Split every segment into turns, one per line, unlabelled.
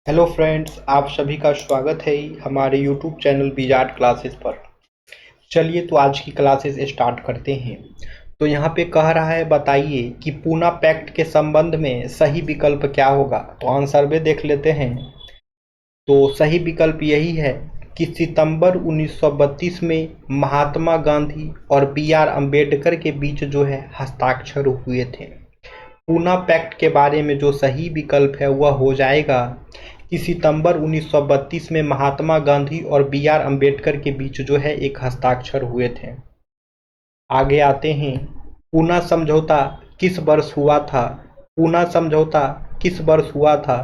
Hello friends, आप सभी का स्वागत है हमारे यूट्यूब चैनल बीजार्ट क्लासेस पर। चलिए तो आज की क्लासेस स्टार्ट करते हैं। तो यहाँ पे कह रहा है बताइए कि पूना पैक्ट के संबंध में सही विकल्प क्या होगा। तो आंसर में देख लेते हैं। तो सही विकल्प यही है कि सितंबर 1932 में महात्मा गांधी और बी आर अम्बेडकर के बीच जो है हस्ताक्षर हुए थे। पूना पैक्ट के बारे में जो सही विकल्प है वह हो जाएगा कि सितंबर 1932 में महात्मा गांधी और बी आर अम्बेडकर के बीच जो है एक हस्ताक्षर हुए थे। आगे आते हैं। पूना समझौता किस वर्ष हुआ था। पूना समझौता किस वर्ष हुआ था।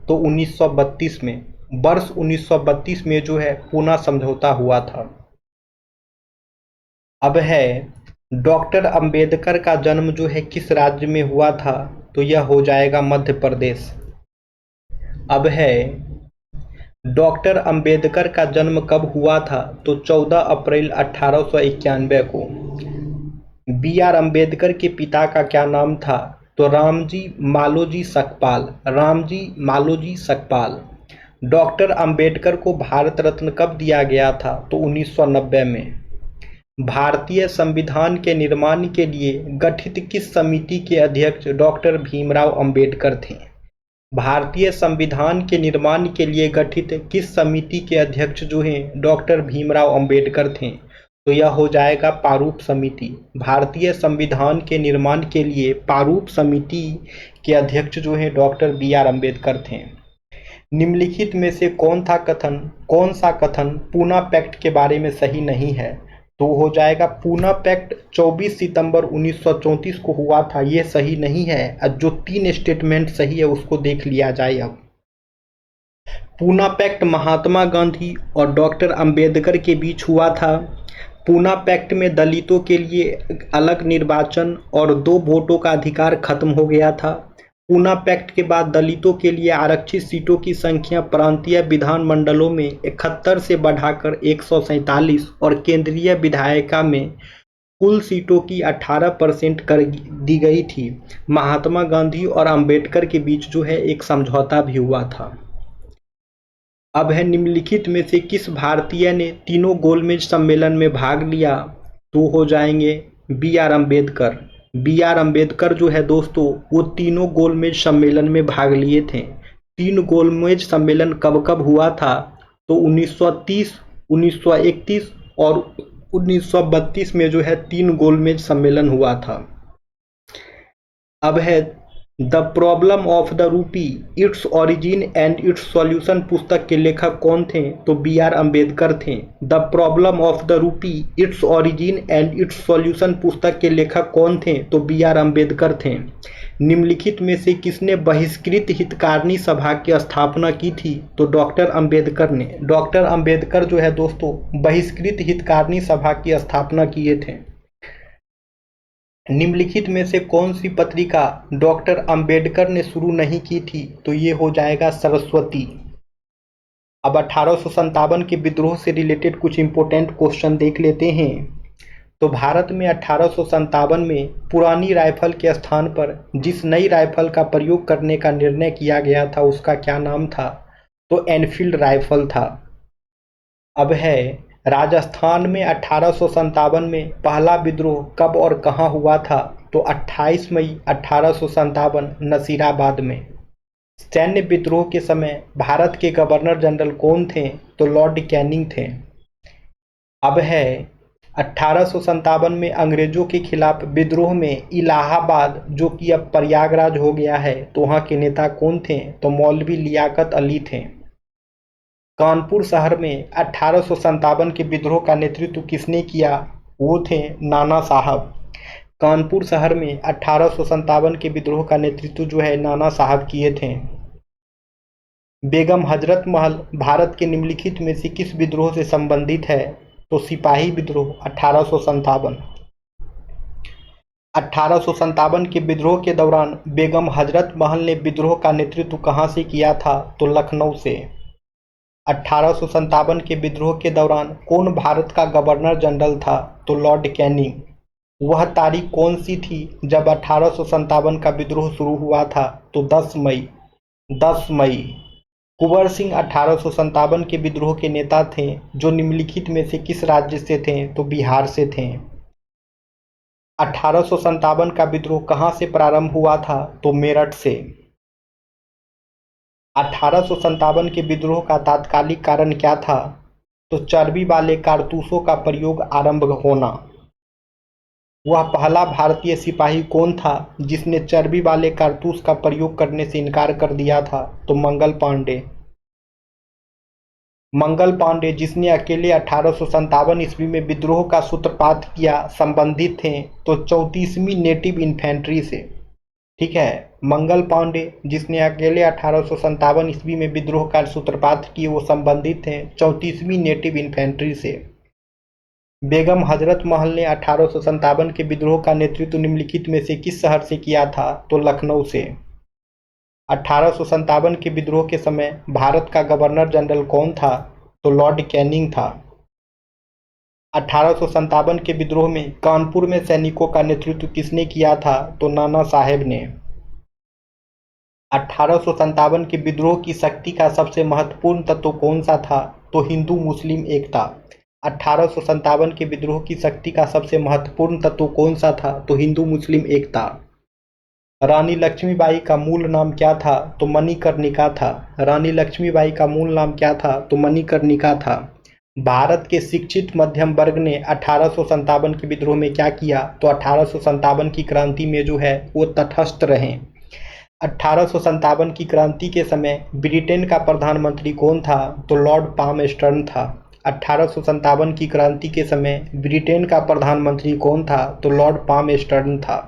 तो 1932 में, वर्ष 1932 में जो है पूना समझौता हुआ था। अब है डॉक्टर अंबेडकर का जन्म जो है किस राज्य में हुआ था। तो यह हो जाएगा मध्य प्रदेश। अब है डॉक्टर अंबेडकर का जन्म कब हुआ था। तो 14 अप्रैल 1891 को। बी आर अम्बेडकर के पिता का क्या नाम था। तो रामजी मालोजी सकपाल। रामजी मालोजी सकपाल। डॉक्टर अंबेडकर को भारत रत्न कब दिया गया था। तो 1990 में। भारतीय संविधान के निर्माण के लिए गठित किस समिति के अध्यक्ष डॉक्टर भीमराव अंबेडकर थे। भारतीय संविधान के निर्माण के लिए गठित किस समिति के अध्यक्ष जो हैं डॉक्टर भीमराव अंबेडकर थे। तो यह हो जाएगा प्रारूप समिति। भारतीय संविधान के निर्माण के लिए प्रारूप समिति के अध्यक्ष जो हैं डॉक्टर बी आर अम्बेडकर थे। निम्नलिखित में से कौन सा कथन पूना पैक्ट के बारे में सही नहीं है। तो हो जाएगा पूना पैक्ट 24 सितंबर 1934 को हुआ था, ये सही नहीं है। जो 3 स्टेटमेंट सही है उसको देख लिया जाए। अब पूना पैक्ट महात्मा गांधी और डॉक्टर अंबेडकर के बीच हुआ था। पूना पैक्ट में दलितों के लिए अलग निर्वाचन और 2 वोटों का अधिकार खत्म हो गया था। पूना पैक्ट के बाद दलितों के लिए आरक्षित सीटों की संख्या प्रांतीय विधानमंडलों में 71 से बढ़ाकर 147 और केंद्रीय विधायिका में कुल सीटों की 18% कर दी गई थी। महात्मा गांधी और अंबेडकर के बीच जो है एक समझौता भी हुआ था। अब है निम्नलिखित में से किस भारतीय ने तीनों गोलमेज सम्मेलन में भाग लिया। तो हो जाएंगे B R Ambedkar. B R Ambedkar जो है दोस्तों वो तीनों गोलमेज सम्मेलन में भाग लिए थे। 3 गोलमेज सम्मेलन कब कब हुआ था। तो 1930, 1931 और 1932 में जो है 3 गोलमेज सम्मेलन हुआ था। अब है the problem of the rupee, its origin and it's solution पुस्तक के लेखक कौन थे। तो बी आर अम्बेडकर थे। The problem of the rupee, its origin and it's solution पुस्तक के लेखक कौन थे। तो बी आर अम्बेडकर थे। निम्नलिखित में से किसने बहिष्कृत हितकारिणी सभा की स्थापना की थी। तो डॉक्टर अम्बेडकर ने। डॉक्टर अम्बेडकर जो है दोस्तों बहिष्कृत हितकारिणी सभा की स्थापना किए थे। निम्नलिखित में से कौन सी पत्रिका डॉक्टर अंबेडकर ने शुरू नहीं की थी। तो ये हो जाएगा सरस्वती। अब 1857 के विद्रोह से रिलेटेड कुछ इंपॉर्टेंट क्वेश्चन देख लेते हैं। तो भारत में 1857 में पुरानी राइफल के स्थान पर जिस नई राइफल का प्रयोग करने का निर्णय किया गया था उसका क्या नाम था। तो एनफील्ड राइफल था। अब है राजस्थान में 1857 में पहला विद्रोह कब और कहां हुआ था। तो 28 मई 1857 नसीराबाद में। सैन्य विद्रोह के समय भारत के गवर्नर जनरल कौन थे। तो लॉर्ड कैनिंग थे। अब है 1857 में अंग्रेजों के खिलाफ विद्रोह में इलाहाबाद जो कि अब प्रयागराज हो गया है तो वहां के नेता कौन थे। तो मौलवी लियाकत अली थे। कानपुर शहर में 1857 के विद्रोह का नेतृत्व किसने किया। वो थे नाना साहब। कानपुर शहर में 1857 के विद्रोह का नेतृत्व जो है नाना साहब किए थे। बेगम हजरत महल भारत के निम्नलिखित में से किस विद्रोह से संबंधित है। तो सिपाही विद्रोह 1857। 1857 के विद्रोह के दौरान बेगम हजरत महल ने विद्रोह का नेतृत्व कहां से किया था। तो लखनऊ से। 1857 के विद्रोह के दौरान कौन भारत का गवर्नर जनरल था। तो लॉर्ड कैनिंग। वह तारीख कौन सी थी जब 1857 का विद्रोह शुरू हुआ था। तो 10 मई। 10 मई। कुंवर सिंह 1857 के विद्रोह के नेता थे, जो निम्नलिखित में से किस राज्य से थे? तो बिहार से थे। 1857 का विद्रोह कहाँ से प्रारंभ हुआ था? तो मेरठ से। 1857 के विद्रोह का तात्कालिक कारण क्या था? तो चर्बी वाले कारतूसों का प्रयोग आरंभ होना। वह पहला भारतीय सिपाही कौन था जिसने चर्बी वाले कारतूस का प्रयोग करने से इनकार कर दिया था? तो मंगल पांडे। मंगल पांडे, जिसने अकेले 1857 ईस्वी में विद्रोह का सूत्रपात किया, संबंधित थे तो 34वीं नेटिव इन्फेंट्री से। ठीक है, मंगल पांडे जिसने अकेले 1857 ईस्वी में विद्रोह का सूत्रपात किए, वो संबंधित थे 34वीं नेटिव इन्फेंट्री से। बेगम हजरत महल ने 1857 के विद्रोह का नेतृत्व निम्नलिखित में से किस शहर से किया था? तो लखनऊ से। 1857 के विद्रोह के समय भारत का गवर्नर जनरल कौन था? तो लॉर्ड कैनिंग था। 1857 के विद्रोह में कानपुर में सैनिकों का नेतृत्व किसने किया था? तो नाना साहेब ने। 1857 के विद्रोह की शक्ति का सबसे महत्वपूर्ण तत्व कौन सा था? तो हिंदू मुस्लिम एकता। 1857 के विद्रोह की शक्ति का सबसे महत्वपूर्ण तत्व कौन सा था? तो हिंदू मुस्लिम एकता। रानी लक्ष्मीबाई का मूल नाम क्या था? तो मणिकर्णिका था। रानी लक्ष्मीबाई का मूल नाम क्या था? तो मणिकर्णिका था। भारत के शिक्षित मध्यम वर्ग ने 1857 के विद्रोह में क्या किया? तो 1857 की क्रांति में जो है वो तटस्थ रहे। 1857 की क्रांति के समय ब्रिटेन का प्रधानमंत्री कौन था? तो लॉर्ड पामस्टर्न था। 1857 की क्रांति के समय ब्रिटेन का प्रधानमंत्री कौन था? तो लॉर्ड पामस्टर्न था।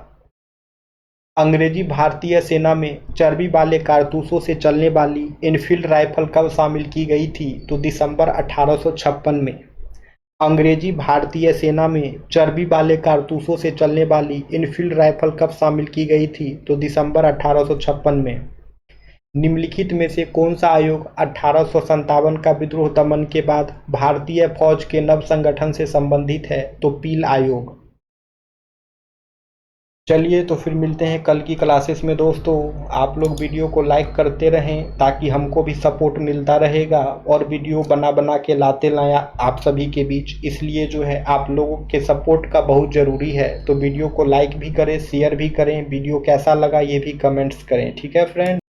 अंग्रेजी भारतीय सेना में चर्बी वाले कारतूसों से चलने वाली इनफील्ड राइफल कब शामिल की गई थी? तो दिसंबर 1856 में। अंग्रेजी भारतीय सेना में चर्बी वाले कारतूसों से चलने वाली इनफील्ड राइफल कब शामिल की गई थी? तो दिसंबर 1856 में। निम्नलिखित में से कौन सा आयोग 1857 का विद्रोह दमन के बाद भारतीय फौज के नव संगठन से संबंधित है? तो पील आयोग। चलिए तो फिर मिलते हैं कल की क्लासेस में दोस्तों। आप लोग वीडियो को लाइक करते रहें ताकि हमको भी सपोर्ट मिलता रहेगा, और वीडियो बना बना के लाते लाया आप सभी के बीच, इसलिए जो है आप लोगों के सपोर्ट का बहुत ज़रूरी है। तो वीडियो को लाइक भी करें, शेयर भी करें, वीडियो कैसा लगा ये भी कमेंट्स करें। ठीक है फ्रेंड।